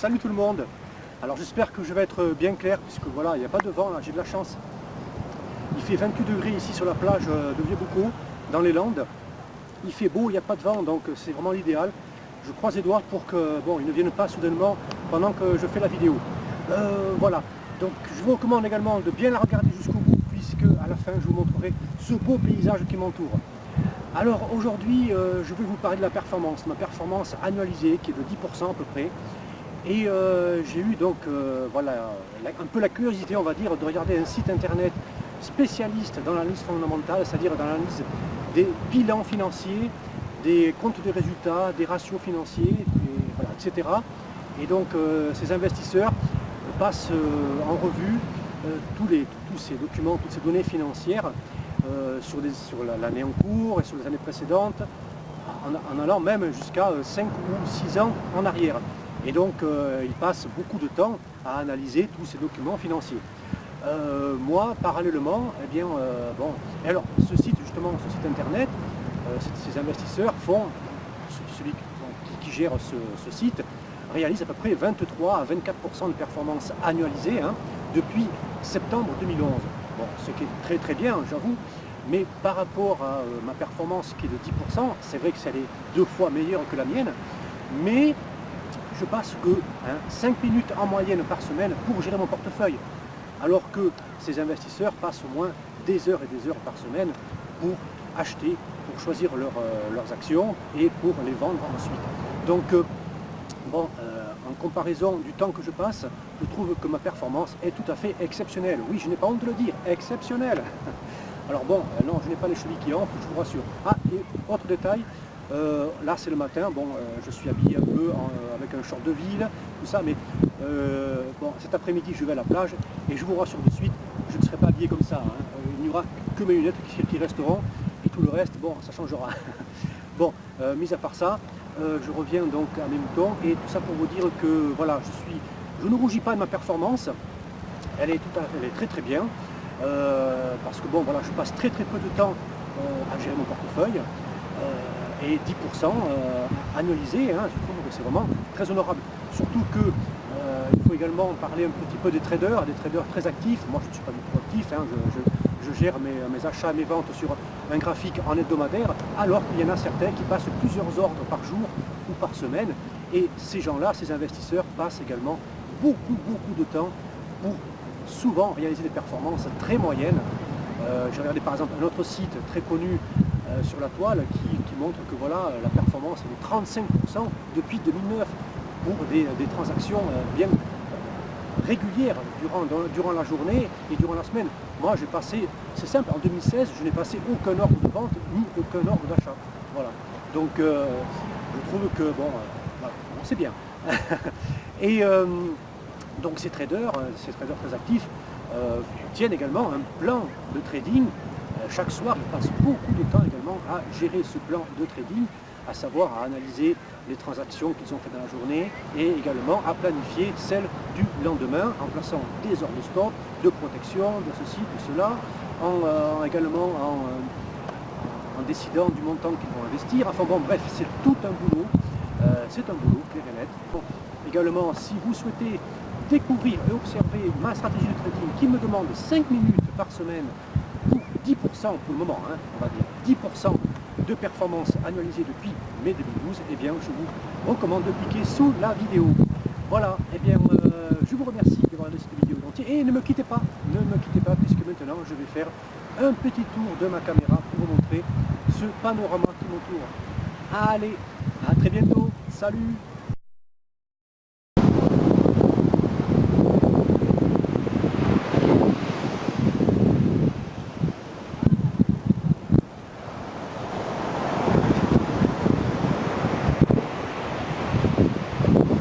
salut tout le monde. Alors j'espère que je vais être bien clair puisque voilà, il n'y a pas de vent là, j'ai de la chance. Il fait 28 degrés ici sur la plage de Vieux-Boucau, dans les Landes. Il fait beau, il n'y a pas de vent, donc c'est vraiment l'idéal. Je croise les doigts pour que bon, il ne vienne pas soudainement pendant que je fais la vidéo. Voilà, donc je vous recommande également de bien la regarder jusqu'au bout puisque à la fin je vous montrerai ce beau paysage qui m'entoure. Alors aujourd'hui, je vais vous parler de la performance, ma performance annualisée qui est de 10% à peu près. Et j'ai eu donc voilà, un peu la curiosité, on va dire, de regarder un site internet spécialiste dans l'analyse fondamentale, c'est-à-dire dans l'analyse des bilans financiers, des comptes de résultats, des ratios financiers, et, voilà, etc. Et donc ces investisseurs passent en revue tous ces documents, toutes ces données financières sur l'année en cours et sur les années précédentes, en allant même jusqu'à 5 ou 6 ans en arrière. Et donc ils passent beaucoup de temps à analyser tous ces documents financiers. Moi, parallèlement, eh bien, bon, et alors ce site internet, ces investisseurs font, celui qui gère ce site, réalise à peu près 23 à 24% de performance annualisée depuis septembre 2011. Bon, ce qui est très bien, j'avoue, mais par rapport à ma performance qui est de 10%, c'est vrai que c'est 2 fois meilleure que la mienne, mais je passe que 5 minutes en moyenne par semaine pour gérer mon portefeuille, alors que ces investisseurs passent au moins des heures et des heures par semaine pour acheter, pour choisir leurs actions et pour les vendre ensuite. Donc, bon, en comparaison du temps que je passe, je trouve que ma performance est tout à fait exceptionnelle. Oui, je n'ai pas honte de le dire, exceptionnelle. Alors bon, non, je n'ai pas les chevilles qui enflent, je vous rassure. Ah, et autre détail, là c'est le matin, bon, je suis habillé un peu avec un short de ville, tout ça, mais bon, cet après-midi je vais à la plage et je vous rassure de suite, je ne serai pas habillé comme ça. Il n'y aura que mes lunettes qui resteront et tout le reste, bon, ça changera. Bon, mis à part ça, je reviens donc à mes moutons et tout ça pour vous dire que voilà, je ne rougis pas de ma performance, elle est très bien. Parce que bon voilà, je passe très peu de temps à gérer mon portefeuille et 10% annualisé, je trouve que c'est vraiment très honorable. Surtout que il faut également parler un petit peu des traders très actifs. Moi je ne suis pas du tout actif, je gère mes achats et mes ventes sur un graphique en hebdomadaire, alors qu'il y en a certains qui passent plusieurs ordres par jour ou par semaine, et ces gens-là, ces investisseurs, passent également beaucoup de temps pour souvent réaliser des performances très moyennes. J'ai regardé par exemple un autre site très connu sur la toile qui montre que voilà, la performance est de 35% depuis 2009 pour des transactions bien régulières durant la journée et durant la semaine. Moi j'ai passé, c'est simple, en 2016 je n'ai passé aucun ordre de vente ni aucun ordre d'achat. Voilà. Donc je trouve que bon, voilà, c'est bien. Et donc ces traders très actifs tiennent également un plan de trading. Chaque soir, ils passent beaucoup de temps également à gérer ce plan de trading, à savoir à analyser les transactions qu'ils ont faites dans la journée et également à planifier celles du lendemain en plaçant des ordres de stop, de protection, de ceci, de cela, également en décidant du montant qu'ils vont investir. Enfin bon, bref, c'est tout un boulot. C'est un boulot clair et net. Bon, également, si vous souhaitez découvrir et observer ma stratégie de trading qui me demande 5 minutes par semaine pour 10% pour le moment, on va dire 10% de performance annualisée depuis mai 2012, eh bien je vous recommande de cliquer sous la vidéo. Voilà, eh bien je vous remercie d'avoir regardé cette vidéo entière et ne me quittez pas puisque maintenant je vais faire un petit tour de ma caméra pour vous montrer ce panorama qui m'entoure. Allez, à très bientôt, salut!